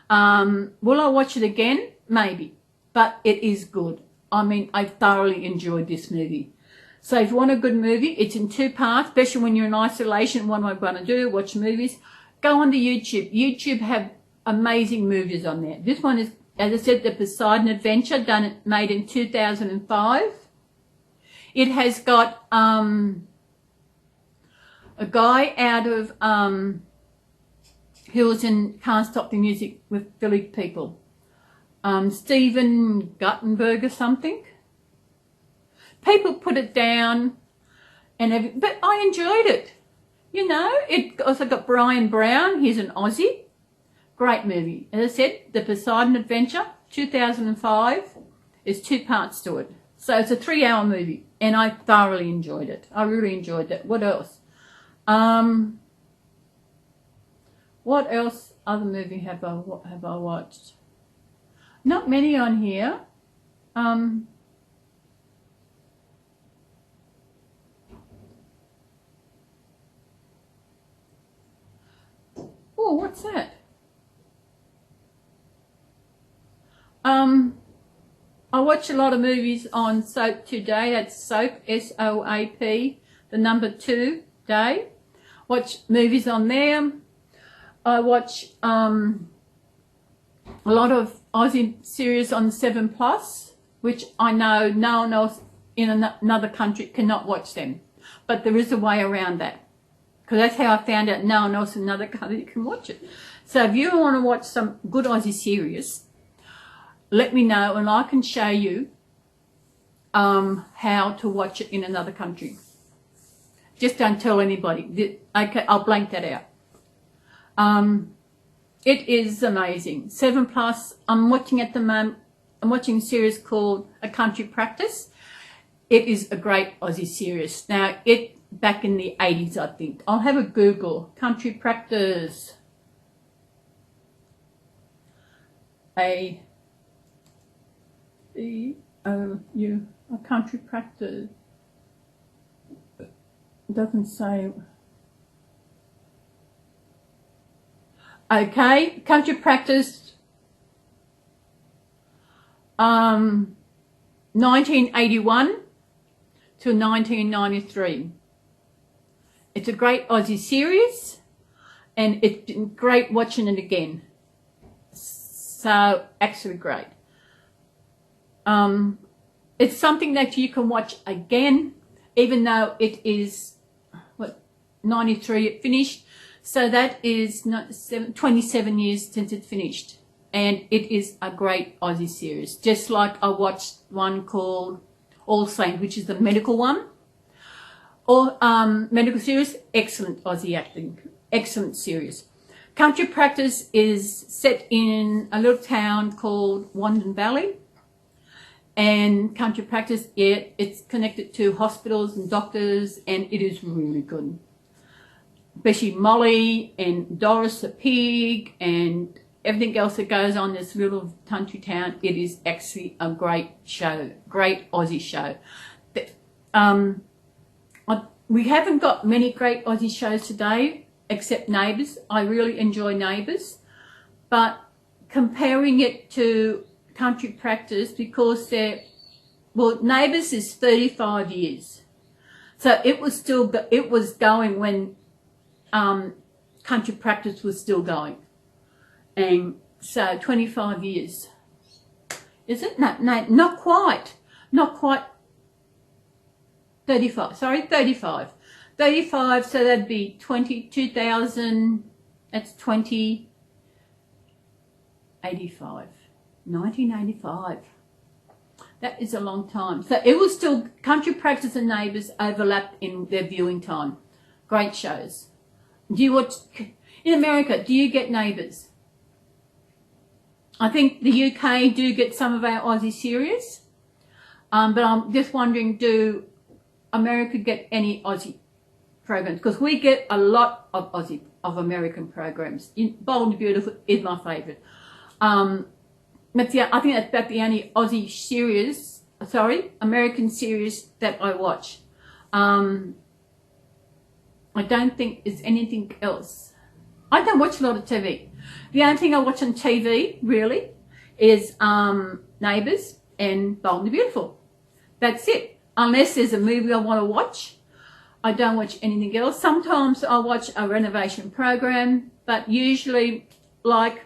Will I watch it again? Maybe. But it is good. I mean, I thoroughly enjoyed this movie. So if you want a good movie, it's in 2 parts, especially when you're in isolation. What am I going to do? Watch movies. Go on to YouTube. YouTube have amazing movies on there. This one is, as I said, The Poseidon Adventure, made in 2005. It has got a guy out of who was in Can't Stop the Music with Village People, Stephen Guttenberg or something. People put it down, but I enjoyed it. You know, it also got Brian Brown. He's an Aussie. Great movie. As I said, The Poseidon Adventure, 2005. There's 2 parts to it. So it's a 3-hour movie, and I thoroughly enjoyed it. I really enjoyed it. What else? What else? Other movie have I watched? Not many on here. Oh, what's that? I watch a lot of movies on Soap Today. That's Soap, S-O-A-P, the number 2, day. Watch movies on there. I watch a lot of Aussie series on 7+, which I know no one else in another country cannot watch them. But there is a way around that. Because that's how I found out no one else in another country can watch it. So if you want to watch some good Aussie series, let me know and I can show you how to watch it in another country. Just don't tell anybody. Okay, I'll blank that out. It is amazing. 7+. I'm watching at the moment. I'm watching a series called A Country Practice. It is a great Aussie series. Now, back in the 80s, I think. I'll have a Google. Country Practice. A Country Practice. It doesn't say. Okay, Country Practice. 1981 to 1993. It's a great Aussie series, and it's been great watching it again. So, actually great. It's something that you can watch again, even though it is, 93 it finished. So that is 27 years since it finished. And it is a great Aussie series. Just like I watched one called All Saints, which is the medical one. Or medical series, excellent Aussie acting. Excellent series. Country Practice is set in a little town called Wandon Valley. And Country Practice, yeah, it's connected to hospitals and doctors, and it is really good. Especially Molly and Doris the pig and everything else that goes on in this little country town. It is actually a great show, great Aussie show. We haven't got many great Aussie shows today, except Neighbours. I really enjoy Neighbours, but comparing it to Country Practice, because Neighbours is 35 years, so it was going when Country Practice was still going, and so 25 years. Is it? No, not quite. 35. Sorry, 35. 35. So that'd be 2000. That's 1985. 1985. That is a long time. So it was still Country Practice and Neighbours overlapped in their viewing time. Great shows. Do you watch in America? Do you get Neighbours? I think the UK do get some of our Aussie series, but I'm just wondering, do America get any Aussie programs? Because we get a lot of American programs. Bold and Beautiful is my favourite. But yeah, I think that's about the only Aussie series, American series that I watch. I don't think there's anything else. I don't watch a lot of TV. The only thing I watch on TV, really, is Neighbours and Bold and Beautiful. That's it. Unless there's a movie I want to watch, I don't watch anything else. Sometimes I watch a renovation program, but usually, like,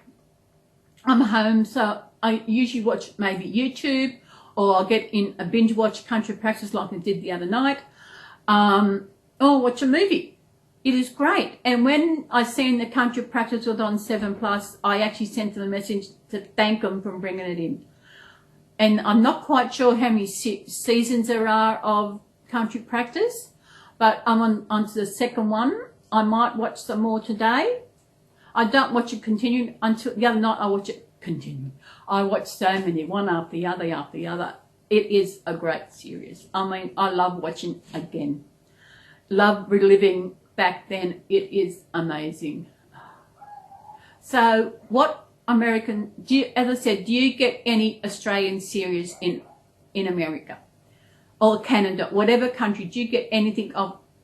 I'm home, so I usually watch maybe YouTube, or I'll get in a binge watch Country Practice like I did the other night, or watch a movie. It is great. And when I seen the Country Practice was on 7+, I actually sent them a message to thank them for bringing it in. And I'm not quite sure how many seasons there are of Country Practice, but I'm on to the second one. I might watch some more today. I don't watch it continuing until the other night. I watch it continuing. I watch so many, one after the other after the other. It is a great series. I mean, I love watching again. Love reliving back then. It is amazing. So what American, as I said, do you get any Australian series in America or Canada, whatever country? Do you get anything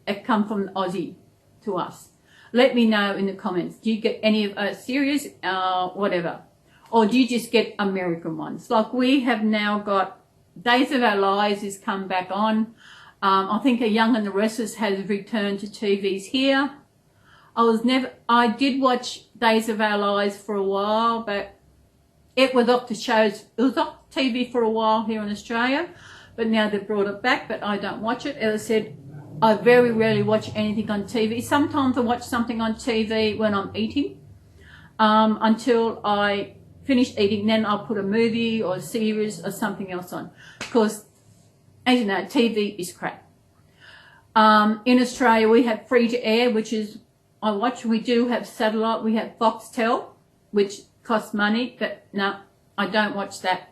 that come from Aussie to us? Let me know in the comments. Do you get any of our series, whatever, or do you just get American ones? Like we have now got Days of Our Lives has come back on. I think A Young and the Restless has returned to TVs here. I did watch Days of Our Lives for a while, but it was off the shows. It was off TV for a while here in Australia, but now they've brought it back, but I don't watch it. As I said, I very rarely watch anything on TV. Sometimes I watch something on TV when I'm eating, until I finish eating, then I'll put a movie or a series or something else on, because as you know, TV is crap. In Australia we have free to air, which is I watch. We do have satellite, we have Foxtel, which costs money, but no, I don't watch that.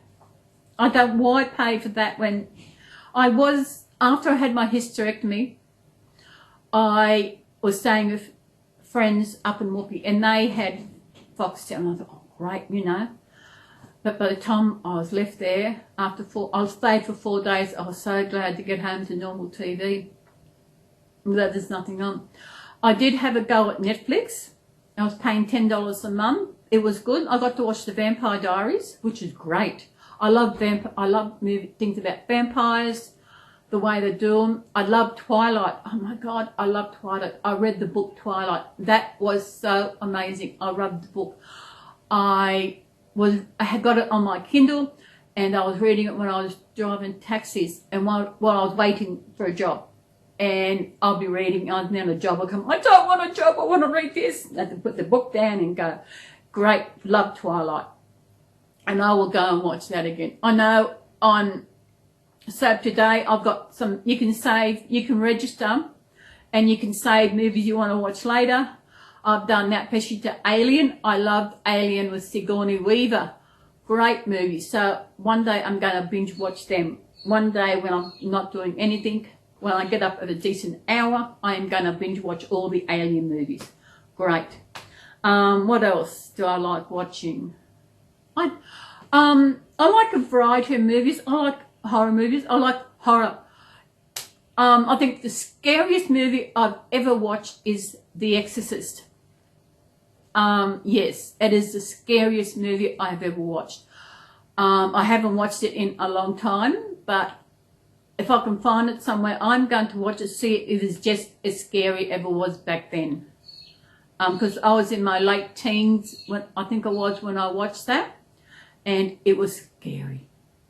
I don't, why pay for that when after I had my hysterectomy, I was staying with friends up in Whoopi and they had Foxtel and I thought, oh great, you know. But by the time I was left there, I stayed for 4 days, I was so glad to get home to normal TV. That there's nothing on. I did have a go at Netflix. I was paying $10 a month. It was good. I got to watch the Vampire Diaries, which is great. I love things about vampires, the way they do them. I love Twilight. Oh my God, I love Twilight. I read the book Twilight. That was so amazing. I read the book. I had got it on my Kindle and I was reading it when I was driving taxis and while I was waiting for a job. And I'll be reading, I was now on a job, I'll come, I don't want a job, I want to read this. I have to put the book down and go, great, love Twilight. And I will go and watch that again. I know so today I've got some, you can register and you can save movies you want to watch later. I've done that, especially to Alien. I loved Alien with Sigourney Weaver. Great movie. So one day I'm going to binge watch them. One day when I'm not doing anything, when I get up at a decent hour, I am going to binge watch all the Alien movies. Great. What else do I like watching? I like a variety of movies. I like horror movies. I like horror. I think the scariest movie I've ever watched is The Exorcist. Yes, it is the scariest movie I've ever watched. I haven't watched it in a long time, but if I can find it somewhere, I'm going to watch it, see if it's just as scary as it was back then. Because I was in my late teens, I think I was when I watched that, and it was scary.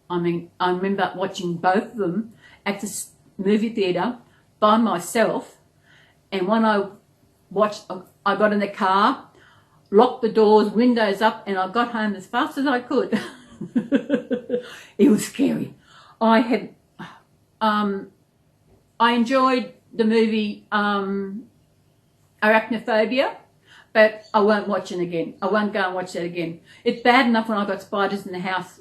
I mean, I remember watching both of them at the movie theatre by myself, and when I watched, I got in the car, locked the doors, windows up, and I got home as fast as I could. It was scary. I enjoyed the movie Arachnophobia, but I won't watch it again. I won't go and watch that again. It's bad enough when I've got spiders in the house.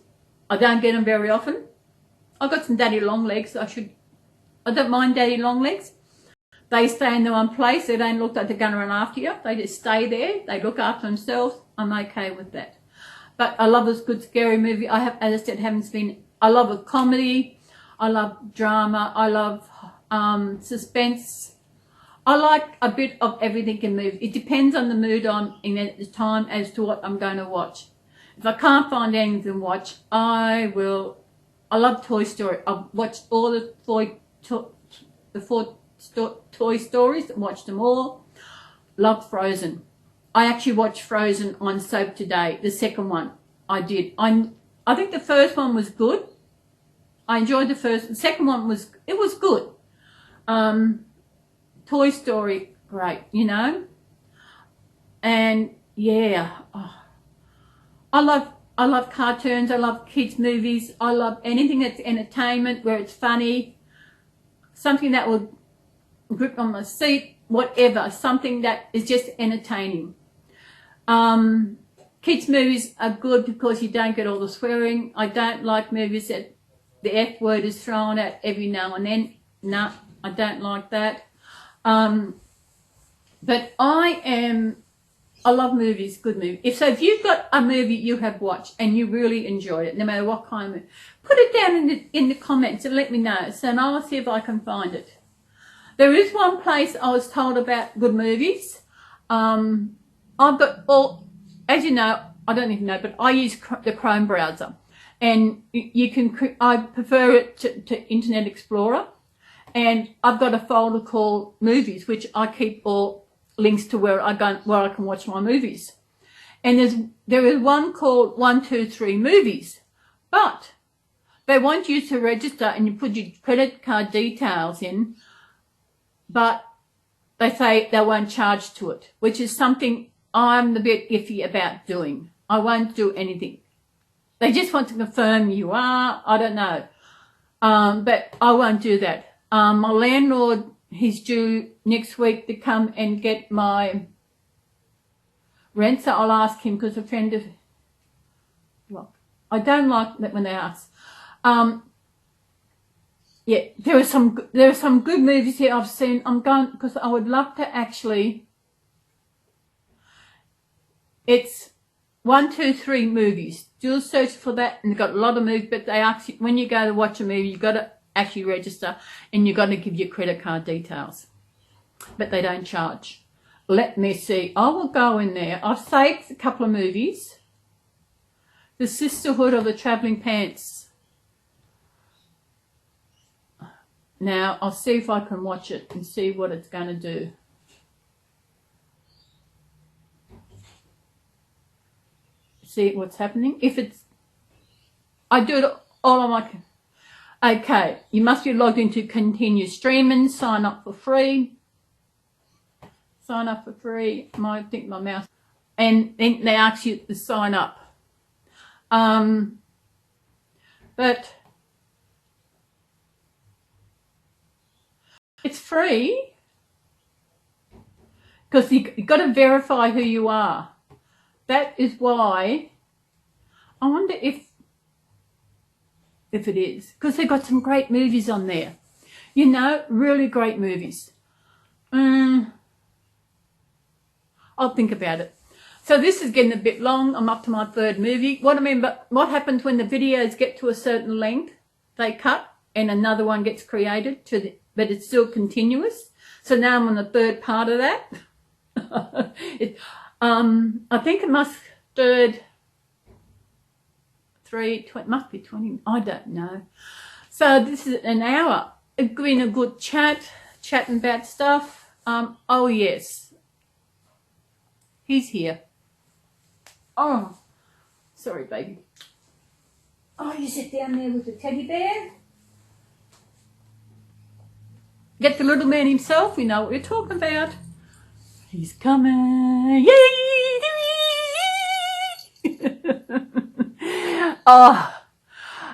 I don't get them very often. I've got some daddy long legs. I don't mind daddy long legs. They stay in their one place. They don't look like they're going to run after you. They just stay there. They look after themselves. I'm okay with that. But I love this good scary movie. I have, as I said, I love a comedy. I love drama. I love suspense. I like a bit of everything in movies. It depends on the mood I'm in at the time as to what I'm going to watch. If I can't find anything to watch, I love Toy Story. I've watched all the four Toy Stories, watched them all. Love Frozen. I actually watched Frozen on soap today, the second one. I did. I think the first one was good. I enjoyed the first. The second one was good. Toy Story, great, you know. And yeah, I love cartoons. I love kids movies. I love anything that's entertainment, where it's funny, something that will grip on my seat, whatever, something that is just entertaining. Kids movies are good because you don't get all the swearing. I don't like movies that the F word is thrown at every now and then. No, I don't like that. But I love movies, good movies. If you've got a movie you have watched and you really enjoyed it, no matter what kind of movie, put it down in the comments and let me know. So and I'll see if I can find it. There is one place I was told about good movies. I've got all, as you know, I don't even know, but I use the Chrome browser, and I prefer it to Internet Explorer, and I've got a folder called Movies, which I keep all links to where I can watch my movies. And there is one called 123 Movies, but they want you to register and you put your credit card details in, but they say they won't charge to it, which is something I'm a bit iffy about doing. I won't do anything. They just want to confirm you are, I don't know. But I won't do that. My landlord, he's due next week to come and get my rent, so I'll ask him, because a friend of, well, I don't like that when they ask. Yeah, there are some good movies here I've seen. I'm going, because I would love to actually, it's 123 Movies. Do a search for that, and they've got a lot of movies, but they ask you, when you go to watch a movie, you've got to actually register, and you've got to give your credit card details. But they don't charge. Let me see. I will go in there. I've saved a couple of movies. The Sisterhood of the Travelling Pants. Now, I'll see if I can watch it and see what it's going to do. See what's happening. If it's, I do it all on my, okay, you must be logged into continue streaming, sign up for free. Sign up for free. I think my mouse, and then they ask you to sign up. But it's free because you've got to verify who you are. That is why I wonder if it is, because they've got some great movies on there. You know, really great movies. I'll think about it. So this is getting a bit long. I'm up to my third movie. What happens when the videos get to a certain length? They cut and another one gets created, but it's still continuous. So now I'm on the third part of that. I think it must must be 20. I don't know. So this is an hour. It's been a good chatting about stuff. Oh yes. He's here. Oh, sorry, baby. Oh, you sit down there with the teddy bear. Get the little man himself. We know what we're talking about. He's coming. Yay! Oh,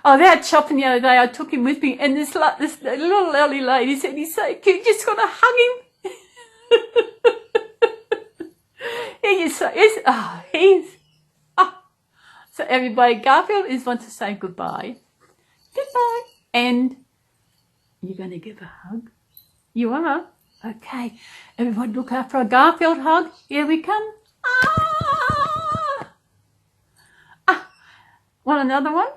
they had shopping the other day. I took him with me, and this little early lady said, "He's so cute. Just want to hug him." So everybody, Garfield wants to say goodbye. Goodbye. And you're going to give a hug? You are? Okay. Everybody look out for a Garfield hug. Here we come. Want another one?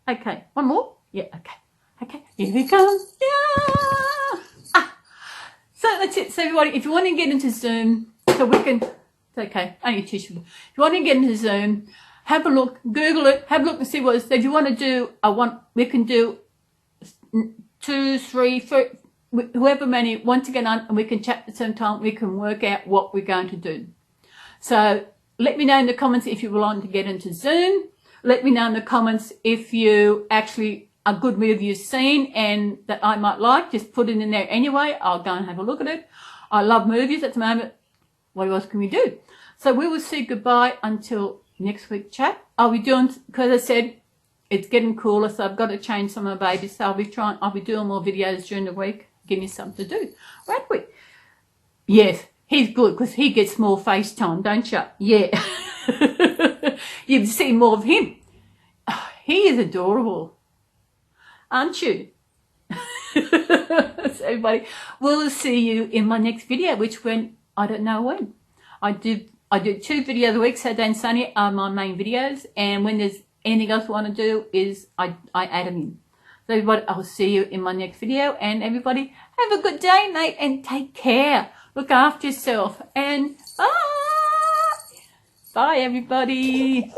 Okay. One more? Yeah, okay. Okay. Here we come. Yeah. So that's it. So everybody, if you want to get into Zoom, so we can, it's okay, only tissue. If you want to get into Zoom, have a look, Google it, have a look and see what it is. So if you want to do, we can do 2, 3, 4, whoever many want to get on, and we can chat at the same time. We can work out what we're going to do. So let me know in the comments if you want to get into Zoom. Let me know in the comments if you actually a good movie you've seen and that I might like. Just put it in there anyway. I'll go and have a look at it. I love movies at the moment. What else can we do? So we will say goodbye until next week chat. I'll be doing, because I said it's getting cooler, so I've got to change some of my babies. So I'll be doing more videos during the week. Give me something to do. Right, we? Yes, he's good because he gets more face time, don't you? Yeah. You see more of him. Oh, he is adorable. Aren't you? So everybody, we'll see you in my next video, which I don't know when. I do 2 videos a week, Saturday and Sunday are my main videos, and when there's anything else I want to do is I add them in. So everybody, I'll see you in my next video, and everybody have a good day, mate, and take care. Look after yourself, and bye. Bye, everybody.